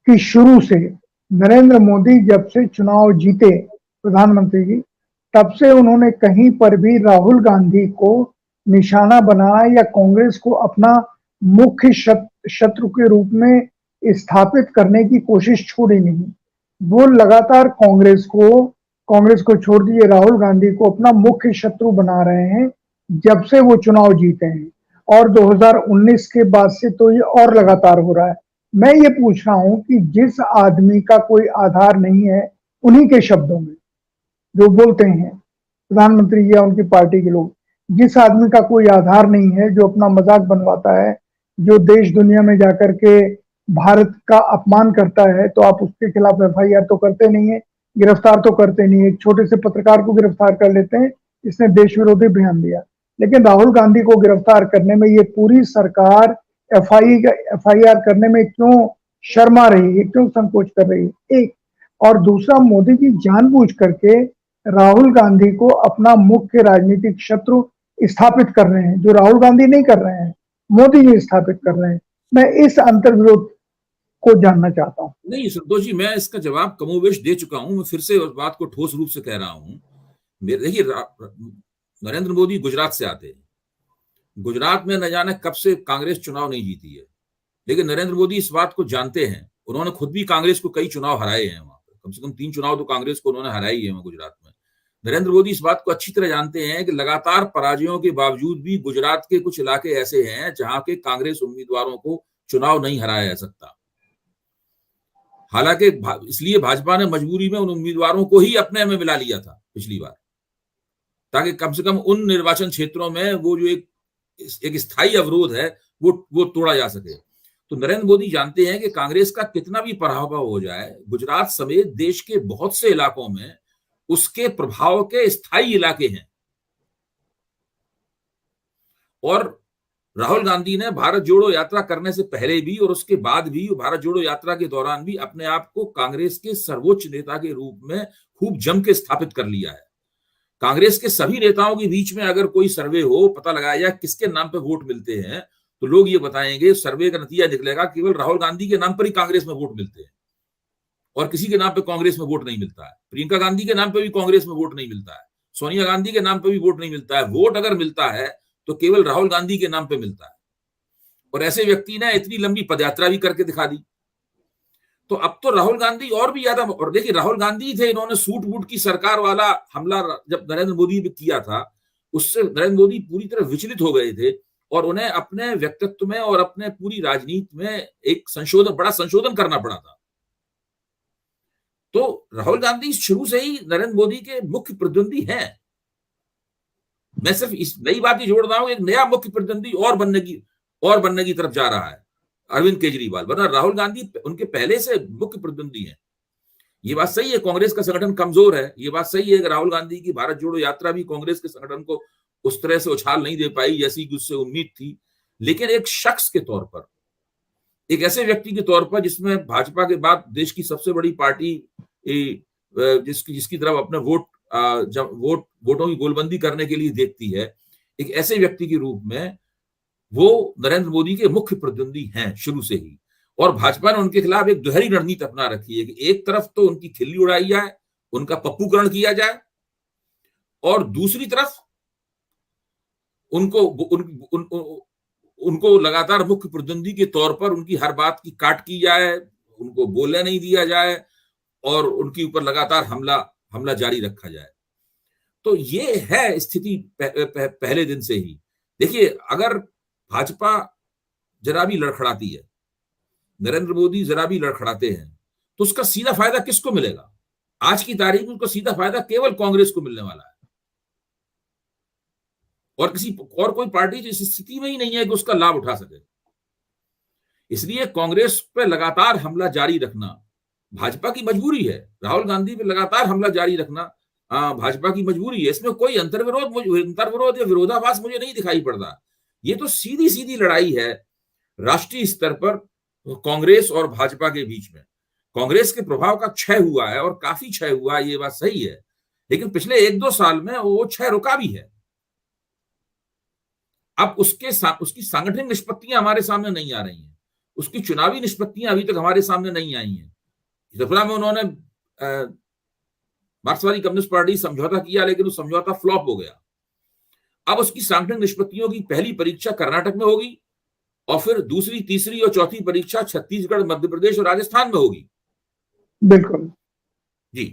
कि शुरू से नरेंद्र मोदी जब से चुनाव जीते प्रधानमंत्री जी, तब से उन्होंने कहीं पर भी राहुल गांधी को निशाना बनाया या कांग्रेस को अपना मुख्य शत्रु के रूप में स्थापित करने की कोशिश छोड़ी नहीं। वो लगातार कांग्रेस को छोड़ दिए राहुल गांधी को अपना मुख्य शत्रु बना रहे हैं जब से वो चुनाव जीते हैं, और 2019 के बाद से तो ये और लगातार हो रहा है। मैं ये पूछ रहा हूं कि जिस आदमी का कोई आधार नहीं है, उन्हीं के शब्दों में जो बोलते हैं प्रधानमंत्री या उनकी पार्टी के लोग, जिस आदमी का कोई आधार नहीं है, जो अपना मजाक बनवाता है, जो देश दुनिया में जाकर के भारत का अपमान करता है, तो आप उसके खिलाफ एफआईआर तो करते नहीं है, गिरफ्तार तो करते नहीं है। एक छोटे से पत्रकार को गिरफ्तार कर लेते हैं, इसने देश विरोधी बयान दिया, लेकिन राहुल गांधी को गिरफ्तार करने में ये पूरी सरकार एफआईआर करने में क्यों शर्मा रही है, क्यों संकोच कर रही है? एक और दूसरा, मोदी जी जानबूझ करके राहुल गांधी को अपना मुख्य राजनीतिक शत्रु स्थापित कर रहे हैं, जो राहुल गांधी नहीं कर रहे हैं, मोदी जी स्थापित कर रहे हैं। मैं इस अंतर्विरोध को जानना चाहता हूं। नहीं संतोष जी, मैं इसका जवाब कमोवेश दे चुका हूं। मैं फिर से उस बात को ठोस रूप से कह रहा हूं। देखिए, नरेंद्र मोदी गुजरात से आते हैं। गुजरात में न जाने कब से कांग्रेस चुनाव नहीं जीती है, लेकिन नरेंद्र मोदी इस बात को जानते हैं। उन्होंने खुद भी कांग्रेस को कई चुनाव हराए हैं वहां पर, कम से कम 3 चुनाव तो कांग्रेस को उन्होंने हराई है गुजरात में। नरेंद्र मोदी इस बात को अच्छी तरह जानते हैं कि लगातार पराजयों के बावजूद भी गुजरात के कुछ इलाके ऐसे हैं जहां के कांग्रेस उम्मीदवारों को चुनाव नहीं हराया जा सकता। हालांकि इसलिए भाजपा ने मजबूरी में उन उम्मीदवारों को ही अपने में मिला लिया था पिछली बार, ताकि कम से कम उन निर्वाचन क्षेत्रों में वो जो एक स्थायी अवरोध है वो तोड़ा जा सके। तो नरेंद्र मोदी जानते हैं कि कांग्रेस का कितना भी पराभव हो जाए, गुजरात समेत देश के बहुत से इलाकों में उसके प्रभाव के स्थायी इलाके हैं। और राहुल गांधी ने भारत जोड़ो यात्रा करने से पहले भी और उसके बाद भी, भारत जोड़ो यात्रा के दौरान भी अपने आप को कांग्रेस के सर्वोच्च नेता के रूप में खूब जम के स्थापित कर लिया है। कांग्रेस के सभी नेताओं के बीच में अगर कोई सर्वे हो, पता लगाया जाए किसके नाम पे वोट मिलते हैं, तो लोग ये बताएंगे, सर्वे का नतीजा निकलेगा केवल राहुल गांधी के नाम पर ही कांग्रेस में वोट मिलते हैं और किसी के नाम पे कांग्रेस में वोट नहीं मिलता है। प्रियंका गांधी के नाम पे भी कांग्रेस में वोट नहीं मिलता है, सोनिया गांधी के नाम पे भी वोट नहीं मिलता है। वोट अगर मिलता है तो केवल राहुल गांधी के नाम पे मिलता है। और ऐसे व्यक्ति ने इतनी लंबी पदयात्रा भी करके दिखा दी। तो अब तो राहुल गांधी और भी ज्यादा, और देखिए राहुल गांधी थे, इन्होंने सूट बूट की सरकार वाला हमला जब नरेंद्र मोदी ने किया था, उससे नरेंद्र मोदी पूरी तरह विचलित हो गए थे और उन्हें अपने व्यक्तित्व में और अपने पूरी राजनीति में एक बड़ा संशोधन करना पड़ा था। तो राहुल गांधी शुरू से ही नरेंद्र मोदी के मुख्य प्रतिद्वंदी हैं। मैं सिर्फ इस नई बात ही जोड़ रहा हूं, एक नया मुख्य प्रतिद्वंदी और बनने की तरफ जा रहा है अरविंद केजरीवाल, वरना राहुल गांधी उनके पहले से मुख्य प्रतिद्वंदी हैं। ये बात सही है, कांग्रेस का संगठन कमजोर है, ये बात सही है कि राहुल गांधी की भारत जोड़ो यात्रा भी कांग्रेस के संगठन को उस तरह से उछाल नहीं दे पाई जैसी कि उससे उम्मीद थी। लेकिन एक शख्स के तौर पर, एक ऐसे व्यक्ति के तौर पर जिसमें भाजपा के बाद देश की सबसे बड़ी पार्टी जिसकी तरफ अपने वोटों की गोलबंदी करने के लिए देखती है, एक ऐसे व्यक्ति के रूप में वो नरेंद्र मोदी के मुख्य प्रतिद्वंदी हैं शुरू से ही। और भाजपा ने उनके खिलाफ एक दोहरी रणनीति अपना रखी है कि एक तरफ तो उनकी खिल्ली उड़ाई जाए, उनका पप्पूकरण किया जाए, और दूसरी तरफ उनको लगातार मुख्य प्रतिद्वंदी के तौर पर उनकी हर बात की काट की जाए, उनको बोलने नहीं दिया जाए और उनके ऊपर लगातार हमला जारी रखा जाए। तो ये है स्थिति पहले दिन से ही। देखिए, अगर भाजपा जरा भी लड़खड़ाती है, नरेंद्र मोदी जरा भी लड़खड़ाते हैं, तो उसका सीधा फायदा किसको मिलेगा? आज की तारीख में उसका सीधा फायदा केवल कांग्रेस को मिलने वाला है, और कोई पार्टी इस स्थिति में ही नहीं है कि उसका लाभ उठा सके। इसलिए कांग्रेस पे लगातार हमला जारी रखना भाजपा की मजबूरी है। राहुल गांधी पे लगातार हमला जारी रखना भाजपा की मजबूरी है। इसमें कोई अंतर्विरोध या विरोधाभास मुझे नहीं दिखाई पड़ता। ये तो सीधी सीधी लड़ाई है राष्ट्रीय स्तर पर कांग्रेस और भाजपा के बीच में। कांग्रेस के प्रभाव का क्षय हुआ है और काफी क्षय हुआ है, ये बात सही है, लेकिन पिछले 1-2 साल में वो क्षय रुका भी है। अब उसकी सांगठनिक निष्पत्तियां हमारे सामने नहीं आ रही हैं, उसकी चुनावी निष्पत्तियां अभी तक हमारे सामने नहीं आई हैं। त्रिपुरा में उन्होंने मार्क्सवादी कम्युनिस्ट पार्टी समझौता किया, लेकिन वो समझौता फ्लॉप हो गया। अब उसकी सांगठनिक निष्पत्तियों की पहली परीक्षा कर्नाटक में होगी और फिर दूसरी, तीसरी और चौथी परीक्षा छत्तीसगढ़, मध्य प्रदेश और राजस्थान में होगी। बिल्कुल जी।